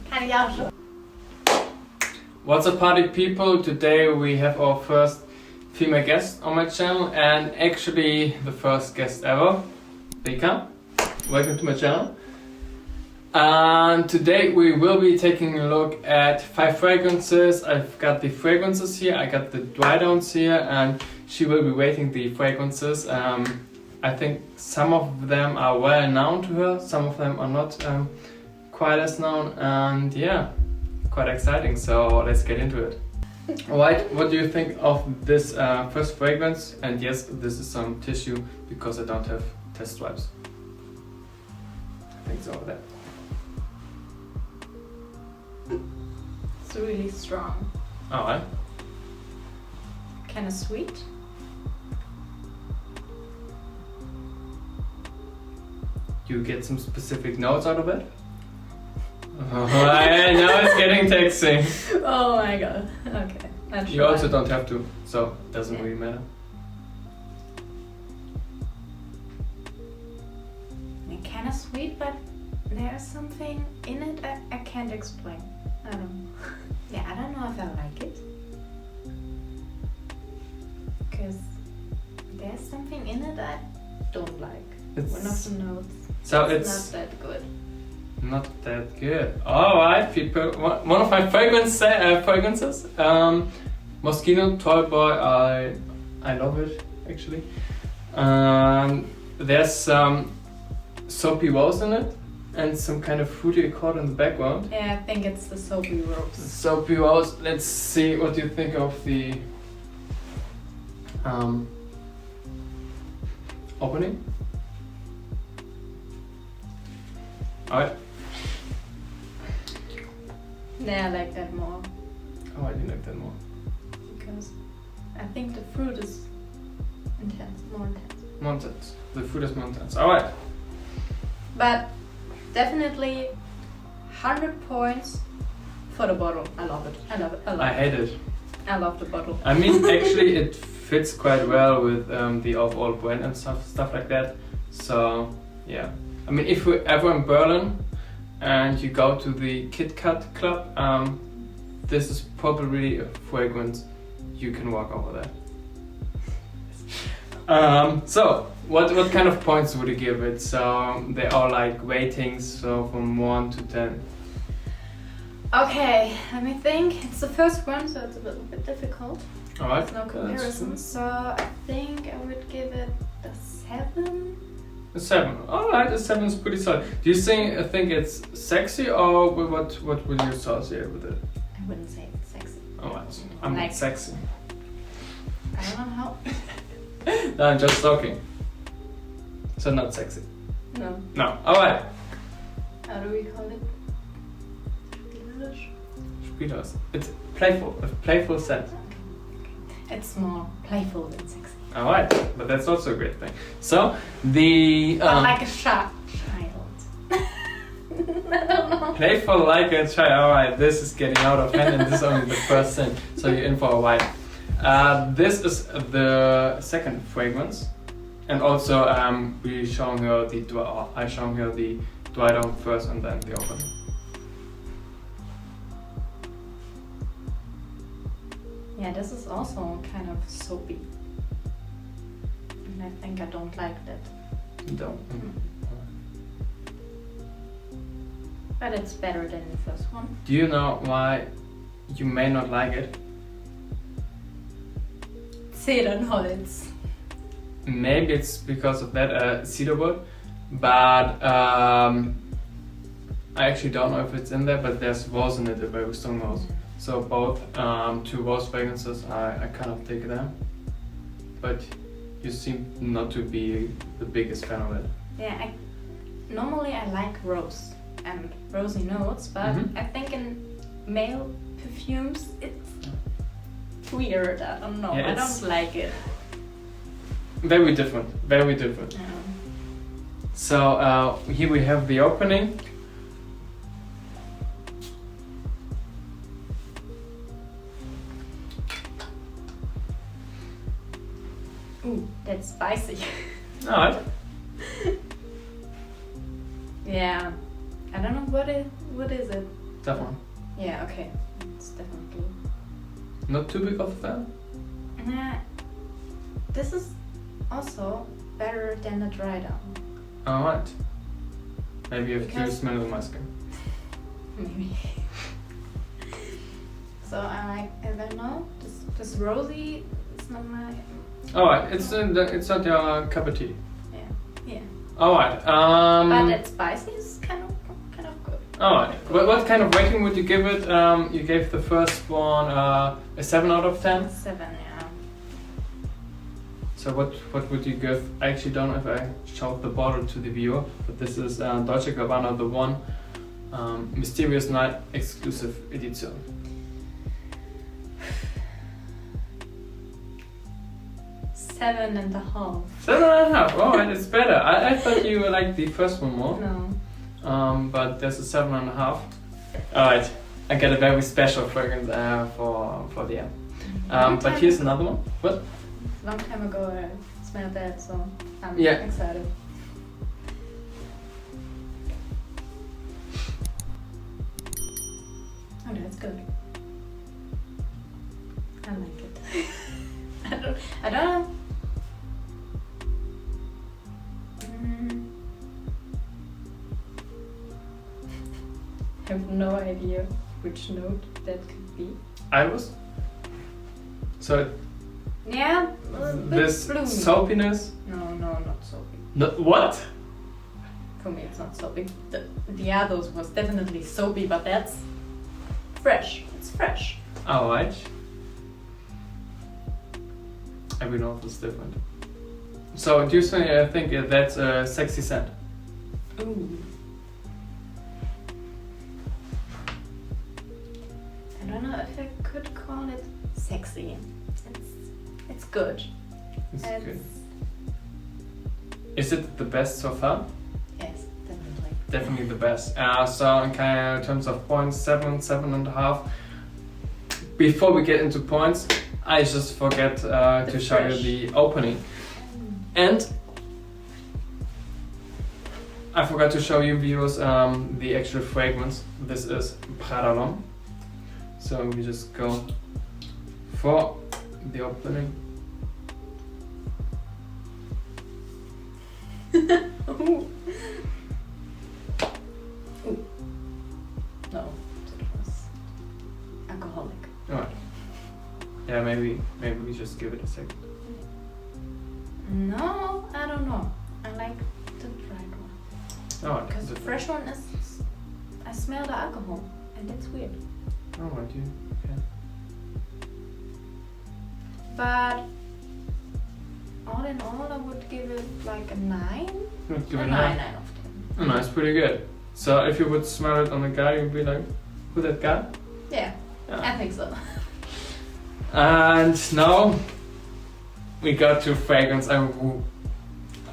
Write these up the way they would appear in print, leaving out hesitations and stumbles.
Kann ich auch schon. What's up, party people? Today we have our first female guest on my channel, and actually the first guest ever. Rika, welcome to my channel. And today we will be taking a look at 5 fragrances. I've got the fragrances here, I got the dry downs here, and she will be rating the fragrances. I think some of them are well known to her, some of them are not quite as known, and yeah, quite exciting, so let's get into it. Alright, what do you think of this first fragrance? And yes, this is some tissue because I don't have test stripes. I think it's over there. It's really strong. Alright. Kind of sweet. You get some specific notes out of it? Oh, now it's getting taxing. Oh my god. Okay. I'll try. You also don't have to, so it doesn't really matter. Kind of sweet, but there's something in it I can't explain. I don't know. Yeah, I don't know if I like it. Because there's something in it I don't like. One of the notes. So it's not that good. Not that good. Alright, people. One of my fragrances. Moschino Toy Boy. I love it actually. There's some soapy rose in it and some kind of fruity accord in the background. Yeah, I think it's the soapy rose. Soapy rose. Let's see what you think of the opening. Alright. Yeah, I like that more. Oh, I do like that more. Because I think the fruit is intense, more intense. More intense. The fruit is more intense. Alright. But definitely 100 points for the bottle. I love it. I love it. I love I it. hate it. I love the bottle. I mean, actually, it fits quite well with the overall brand and stuff like that. So, yeah. I mean, if we're ever in Berlin and you go to the Kit Kat Club, this is probably a fragrance you can walk over there. So, what kind of points would you give it? So, they are like ratings, so from 1 to 10. Okay, let me think. It's the first one, so it's a little bit difficult. Alright. There's no comparison. So I think I would give it a 7. A 7. Alright, a 7 is pretty solid. Do you think it's sexy, or what would you associate with it? I wouldn't say it's sexy. Alright, I'm Like- not sexy. I don't know how. No, I'm just talking. So not sexy. No. No. Alright. How do we call it? English? Spielhaus. It's playful. A playful scent. It's more playful than sexy. Alright, but that's also a great thing. So the But like a child. I don't know. playful like a child. Alright, this is getting out of hand, and this is only the first scent. So you're in for a while. This is the second fragrance, and also I showing her the dry down first, and then the opening. Yeah, this is also kind of soapy. And I think I don't like that. Don't. But it's better than the first one. Do you know why you may not like it? Zedernholz. Maybe it's because of that cedarwood, but I actually don't know if it's in there, but there's rose in it, a very strong rose. So both 2 rose fragrances, I kind of dig them, but you seem not to be the biggest fan of it. Yeah, normally I like rose and rosy notes, but I think in male perfumes it's weird. I don't know. Yeah, I don't like it. Very different, very different. Yeah. So here we have the opening. Ooh, that's spicy. Alright. Yeah, I don't know what is it. That one. Yeah, okay. It's definitely. Not too big of a fan? Nah. This is also better than the dry down. Alright. Maybe you have to Because- smell the mask. Maybe. So I don't know. This rosy is not my. Alright, it's not your cup of tea. Yeah. Alright. But that spicy is kind of good. Alright. What kind of rating would you give it? You gave the first one a 7 out of 10. 7, yeah. So what would you give? I actually don't know if I showed the bottle to the viewer, but this is Dolce Gabbana, the one Mysterious Night exclusive edition. 7.5. 7.5. Alright, it's better. I thought you liked the first one more. No. But there's a 7.5. Alright, I got a very special fragrance for the end. But here's another one. What? Long time ago I smelled that, so I'm Yeah. excited. Oh, that's good. I like it. I don't know. I have no idea which note that could be. Iris? So Yeah, a bit this bloomy. soapiness? No, not soapy. No, what? For me, it's not soapy. The others was definitely soapy, but that's fresh. It's fresh. Alright. Every note is different. So do you think that's a sexy scent? Ooh. I don't know if I could call it sexy. It's good. It's good. Is it the best so far? Yes, definitely. Definitely the best. So in kind of terms of points, 7.5. Before we get into points, I just forget to show you fresh. the opening. And I forgot to show you viewers the actual fragrance. This is Prada L'Homme. So we just go for the opening. Ooh. Ooh. No, that was alcoholic. Alright. Yeah, maybe we just give it a second. No, I don't know. I like the dried one. Alright. Because the fresh one is. I smell the alcohol, and that's weird. Alright, you. Okay. But all in all, I would give it like a 9. Give it A a 9 9. out of 10. Oh, no, it's pretty good. So if you would smell it on a guy, you'd be like, who that guy? Yeah, Yeah. I think so. And now we got to fragrance. I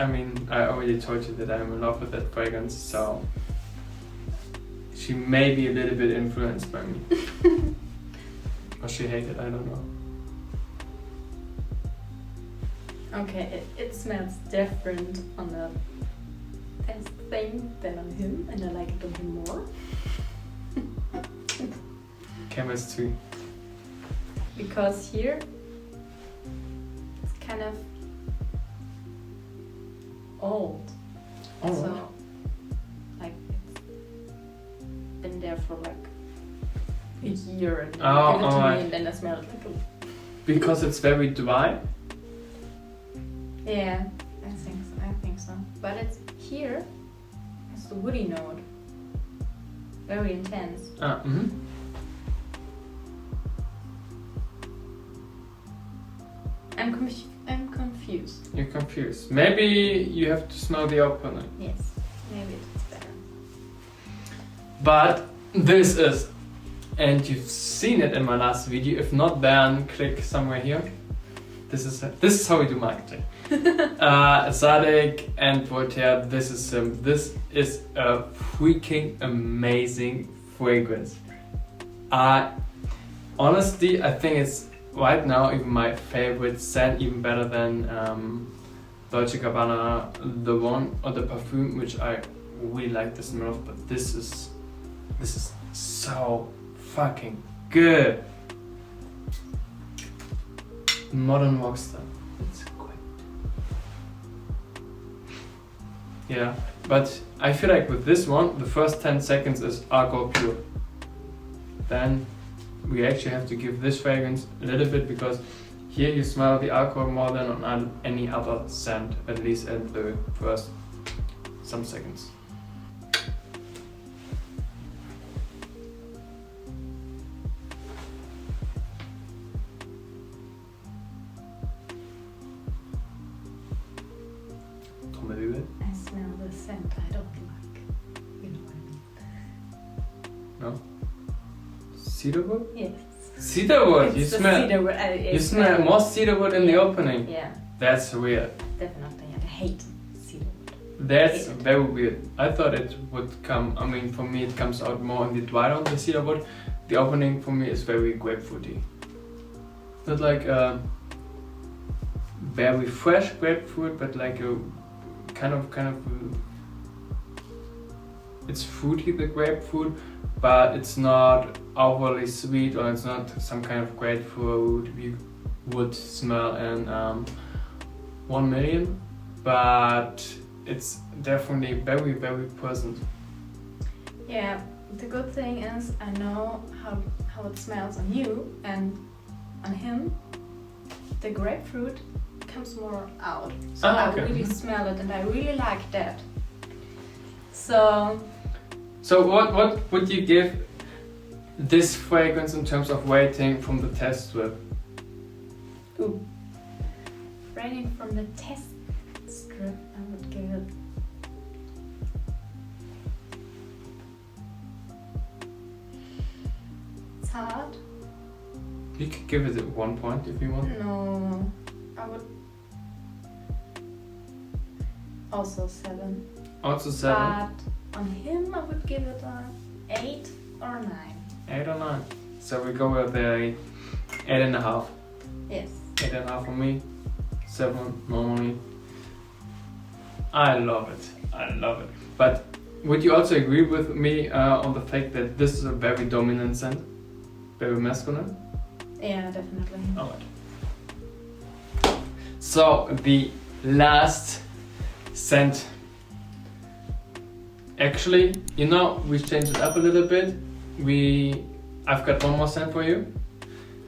mean, I already told you that I'm in love with that fragrance, so she may be a little bit influenced by me. Or she hated, I don't know. Okay, it smells different on the test thing than on him, and I like it on him more. Chemistry. Because here it's kind of old. Oh. So, like, it's been there for like a year and then Oh, give it to alright. me and then I smell it like, oh. Because it's very dry. Yeah, I think so. But it's here, it's the woody note. Very intense. Mm-hmm. I'm confused. You're confused. Maybe you have to smell the opening. Yes, maybe it's better. But this is, and you've seen it in my last video. If not, then click somewhere here. This is how we do marketing. Zadek and Voltaire. This is a freaking amazing fragrance. Honestly, I think it's right now even my favorite scent, even better than Dolce Gabbana, the one or the perfume which I really like the smell of. But this is This is so fucking good. Modern Rockstar. It's great. Yeah, but I feel like with this one, the first 10 seconds is alcohol pure. Then we actually have to give this fragrance a little bit, because here you smell the alcohol more than on any other scent, at least at the first some seconds. I smell the scent I don't like. You know what I mean? No? Cedarwood? Yes. Cedarwood! It's You the smell cedarwood. you smell more cedarwood in the opening. Yeah, That's weird. definitely. I hate cedarwood. That's Hate it. very weird. I thought it would come, I mean, for me it comes out more in the dry on the cedarwood. The opening for me is very grapefruity. Not like a very fresh grapefruit, but like a kind of it's fruity, the grapefruit, but it's not overly sweet, or it's not some kind of grapefruit we would smell in 1 million, but it's definitely very, very pleasant. Yeah, the good thing is I know how it smells on you, and on him the grapefruit comes more out. So Ah, okay. I really smell it, and I really like that. So what would you give this fragrance in terms of rating from the test strip? rating from the test strip, I would give it it's hard. You could give it 1 point if you want. No, I would also 7. Also 7, But on him, I would give it a 8 or 9. 8 or 9. So we go with the 8.5. Yes. 8.5 for me, 7 normally. I love it. I love it. But would you also agree with me on the fact that this is a very dominant scent? Very masculine? Yeah, definitely. Alright. So the last scent. Actually, you know, we changed it up a little bit. I've got one more scent for you.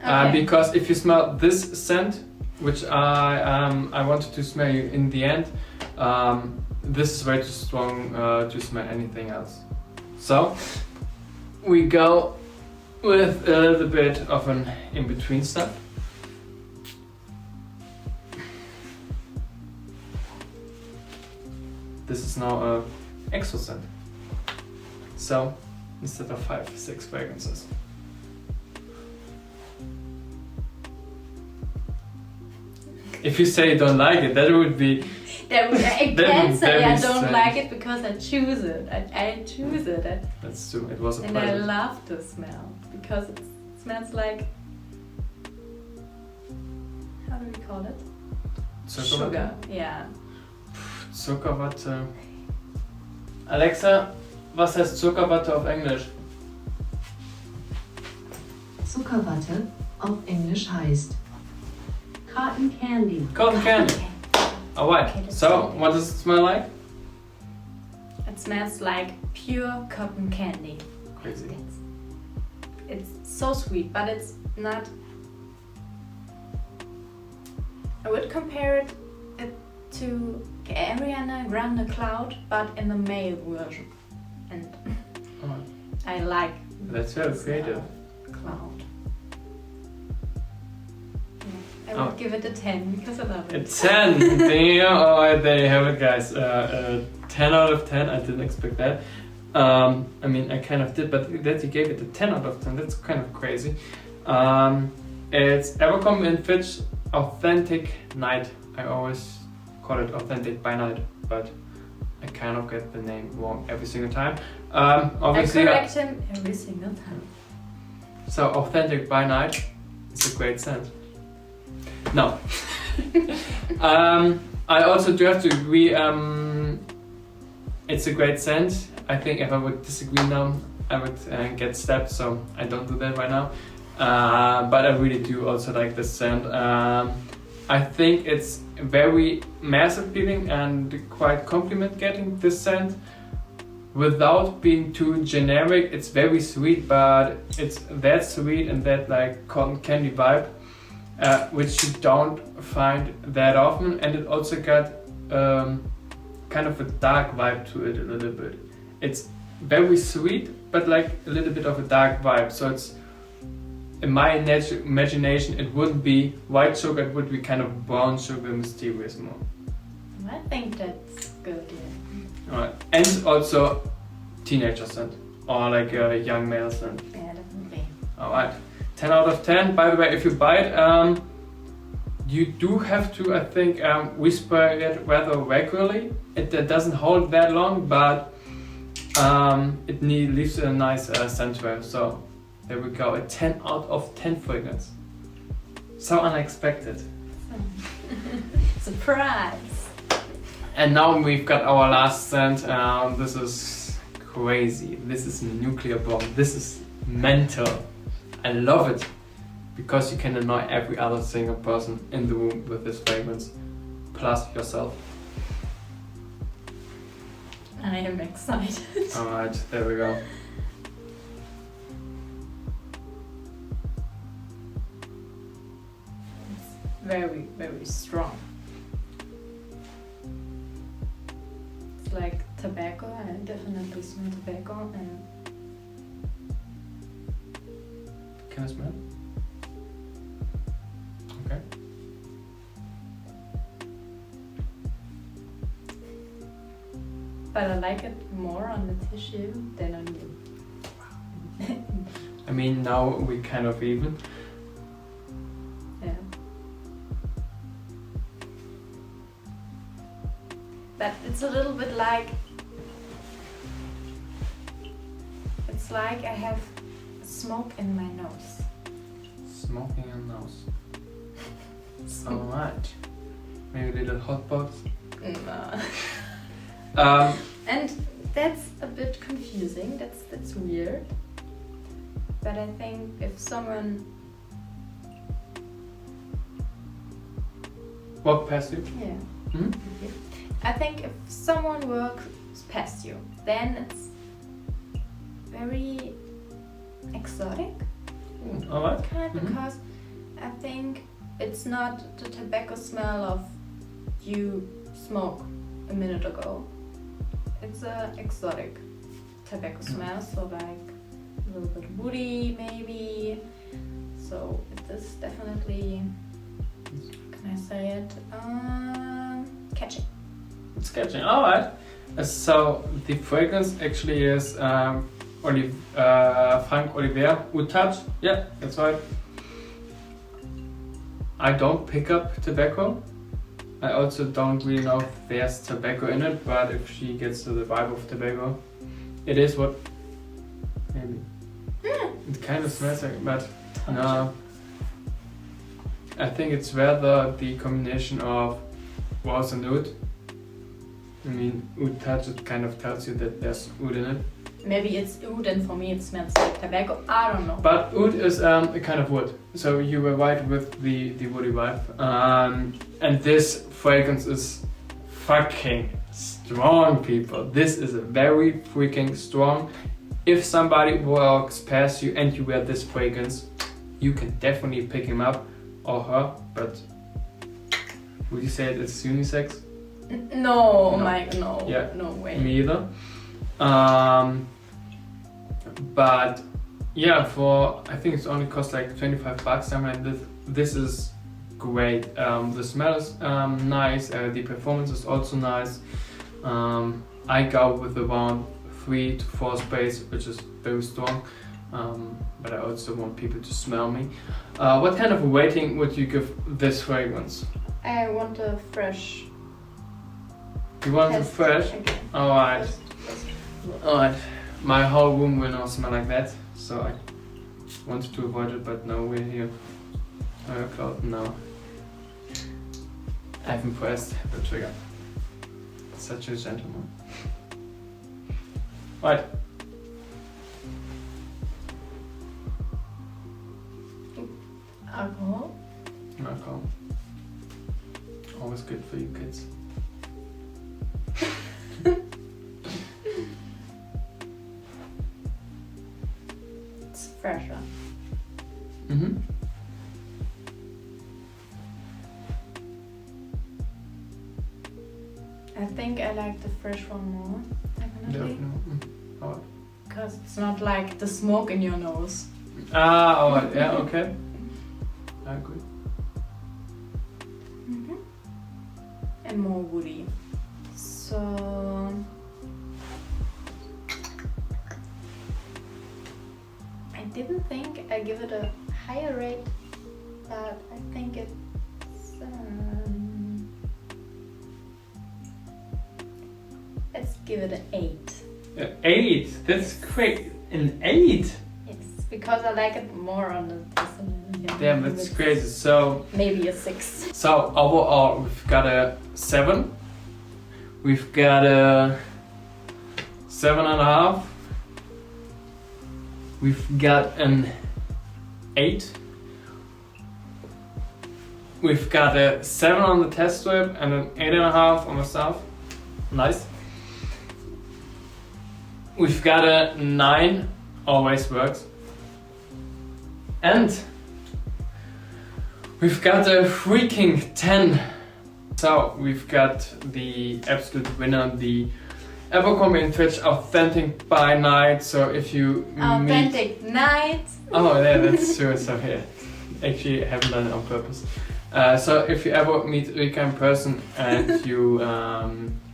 Okay. Because if you smell this scent, which I wanted to smell you in the end, this is way too strong to smell anything else. So we go with a little bit of an in-between step. This is now a exo scent. So instead of 5, 6 fragrances. If you say you don't like it, that would be... I That can't would say I very don't strange. like it because I choose it. I choose it. That's true, it was a And I pleasure. love the smell because it smells like... How do we call it? Sugar. Yeah. Zuckerwatte. Alexa, was heißt Zuckerwatte auf Englisch? Zuckerwatte auf Englisch heißt Cotton Candy. Cotton candy. Alright, Okay, that's so okay. what does it smell like? It smells like pure cotton candy. Crazy. It's so sweet, but it's not... I would compare it to Ariana Grande Cloud, but in the male version. And Alright. I like That's very the creative. smell of Cloud. Yeah, I would Oh. give it a 10 because I love A it. 10! Damn! Alright, there you have it, guys. 10 out of 10. I didn't expect that. I mean, I kind of did, but that you gave it a 10 out of 10. That's kind of crazy. It's Abercrombie & Fitch Authentic Night. I always call it Authentic by Night, but I kind of get the name wrong every single time. I Obviously, correct him every single time. so Authentic by Night is a great scent. No. I also do have to agree, it's a great scent. I think if I would disagree now, I would get stabbed, so I don't do that right now. But I really do also like this scent. I think it's very mass appealing and quite compliment getting this scent. Without being too generic, it's very sweet, but it's that sweet and that like cotton candy vibe, which you don't find that often. And it also got kind of a dark vibe to it a little bit. It's very sweet, but like a little bit of a dark vibe. So it's, in my imagination, it wouldn't be white sugar, it would be kind of brown sugar, mysterious more. I think that's good, yeah. Alright, and also teenager scent, or like a young male scent. Yeah, definitely. Alright, 10 out of 10. By the way, if you buy it, you do have to, I think, whisper it rather regularly. It doesn't hold that long, but it leaves a nice scent trail. So there we go, a 10 out of 10 fragrance. So unexpected. Surprise! And now we've got our last scent. This is crazy. This is a nuclear bomb. This is mental. I love it because you can annoy every other single person in the room with this fragrance, plus yourself. I am excited. Alright, there we go. It's very, very strong. It's like tobacco. I definitely smell tobacco and Can I smell? Okay. but I like it more on the tissue than on you. I mean, now we kind of even. Yeah. But it's a little bit like, it's like I have smoke in my nose. Smoking in nose. Alright. Maybe a little hot box. No. Um, And that's a bit confusing. That's weird. But I think if someone, walk past you. yeah, Hmm? I think if someone walks past you, then it's very exotic, Alright. kind of, Mhm. because I think it's not the tobacco smell of you smoke a minute ago. It's a exotic tobacco smell, so like a little bit woody maybe. So it is definitely, how can I say it, catchy. It's catching. Alright. So the fragrance actually is Frank Olivier Oud Touch. Yeah, that's right. I don't pick up tobacco. I also don't really know if there's tobacco in it, but if she gets to the vibe of tobacco, it is what maybe. It kind of smells like, but no. I think it's rather the combination of rose and oud. I mean, oud touch, it kind of tells you that there's oud in it. Maybe it's oud and for me it smells like tobacco. I don't know. But oud is a kind of wood, so you were right with the woody vibe. And this fragrance is fucking strong, people. This is very freaking strong. If somebody walks past you and you wear this fragrance, you can definitely pick him up or her. But would you say it's unisex? No, No. Mike, no. Yeah. No way. Me either. But yeah, for I think it's only cost like 25 bucks. I mean, this is great. The smell is nice. The performance is also nice. I go with around 3 to 4 sprays, which is very strong. But I also want people to smell me. What kind of rating would you give this fragrance? I want a fresh. You want it test fresh? again. Alright. First. Alright. My whole room will not smell like that, so I wanted to avoid it, but now we're here. Cloud now. I've pressed the trigger. Such a gentleman. Right. Alcohol. Alcohol. Always good for you kids. It's fresher. Mm-hmm. I think I like the fresh one more, definitely. Oh. Because it's not like the smoke in your nose. Ah, alright, yeah, okay. I agree. Mm-hmm. And more woody. So I didn't think I give it a higher rate, but I think it's let's give it an 8. 8? That's great. An 8? Yes, because I like it more on the taste. Damn, that's crazy. So maybe a 6. So overall, we've got a 7. We've got a 7.5. We've got an 8. We've got a 7 on the test strip and an 8.5 on the south. Nice. We've got a 9. Always works. And we've got a freaking 10. So we've got the absolute winner, the Abercrombie & Fitch Authentic by Night. So if you Authentic Night. Oh yeah, that's true. So yeah, actually I haven't done it on purpose. So if you ever meet Rika in person and you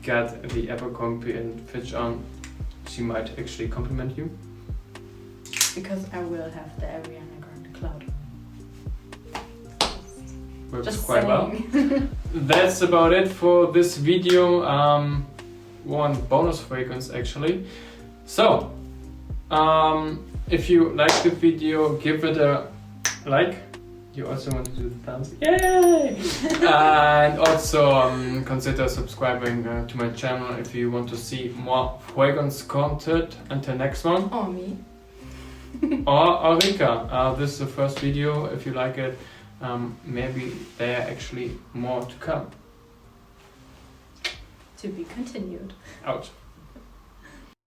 got the Abercrombie & Fitch on, she might actually compliment you. Because I will have the Ariana Grande cloud. Works Just quite saying. well. That's about it for this video. One bonus fragrance actually. So, if you like the video, give it a like. You also want to do the thumbs, yay! And also consider subscribing to my channel if you want to see more fragrance content. Until next one. Or me. Or Rika. This is the first video. If you like it, maybe there are actually more to come. To be continued. Out.